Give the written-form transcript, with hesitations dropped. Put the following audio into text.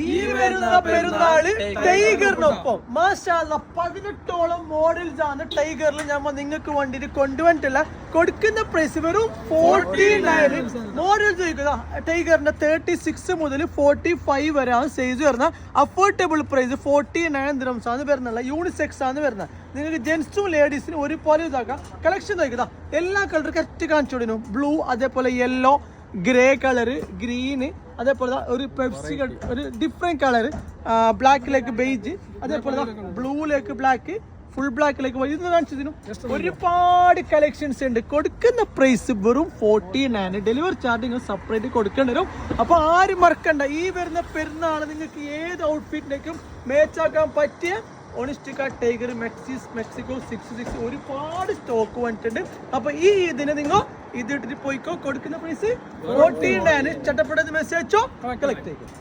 ഈ വരുന്ന പെരുന്നാള് ടൈഗറിനൊപ്പം മാഷാഅല്ലാ 18ഓളം മോഡൽസ് ആണ് ടൈഗറിൽ ഞമ്മ നിങ്ങൾക്ക് വേണ്ടിട്ട് കൊണ്ടുവന്നിട്ടില്ല. കൊടുക്കുന്ന പ്രൈസ് വെറും 49. മോഡൽസ് ചോദിക്കുക ടൈഗറിന്റെ 36 മുതൽ 45 വരെ ആണ് സൈസ് വരുന്നത്. അഫോർഡബിൾ പ്രൈസ് 49 ദിർഹംസ് ആണ് വരുന്നത്. യൂണിസെക്സ് ആണ് വരുന്നത്. നിങ്ങൾക്ക് ജെന്റ്സും ലേഡീസിനും ഒരുപോലെ ഇതാക്കാം. കളക്ഷൻ നോക്കുക, എല്ലാ കളറും കറക്റ്റ് കാണിച്ചു കൊടുക്കും. ബ്ലൂ, അതേപോലെ യെല്ലോ, ഗ്രേ കളറ്, ഗ്രീന്, അതേപോലെ ഒരു പെപ്സി, ഒരു ഡിഫറെന്റ് കളർ, ബ്ലാക്കിലേക്ക് ബേജ്, അതേപോലെ ബ്ലൂയിലേക്ക് ബ്ലാക്ക്, ഫുൾ ബ്ലാക്കിലേക്ക് ഇത് കാണിച്ചതിനും ഒരുപാട് കളക്ഷൻസ് ഉണ്ട്. കൊടുക്കുന്ന പ്രൈസ് വെറും 49. ഡെലിവറി ചാർജ് സെപ്പറേറ്റ് കൊടുക്കേണ്ടി വരും. അപ്പൊ ആരും മറക്കണ്ട, ഈ വരുന്ന പെരുന്നാള് നിങ്ങൾക്ക് ഏത് ഔട്ട്ഫിറ്റിലേക്കും മേച്ചാക്കാൻ പറ്റിയ ഓണിസ്റ്റിക്ക ടൈഗർ മെക്സിക്കോ 66 ഒരുപാട് സ്റ്റോക്ക് വന്നിട്ടുണ്ട്. അപ്പൊ ഈ ഇതിന് നിങ്ങൾ ഇതിട്ടിട്ട് പോയിക്കോ. കൊടുക്കുന്ന പ്രൈസ് 49. ചട്ടപ്പെട്ടത് മെസ്സേജോ കളക്ട് ചെയ്യും.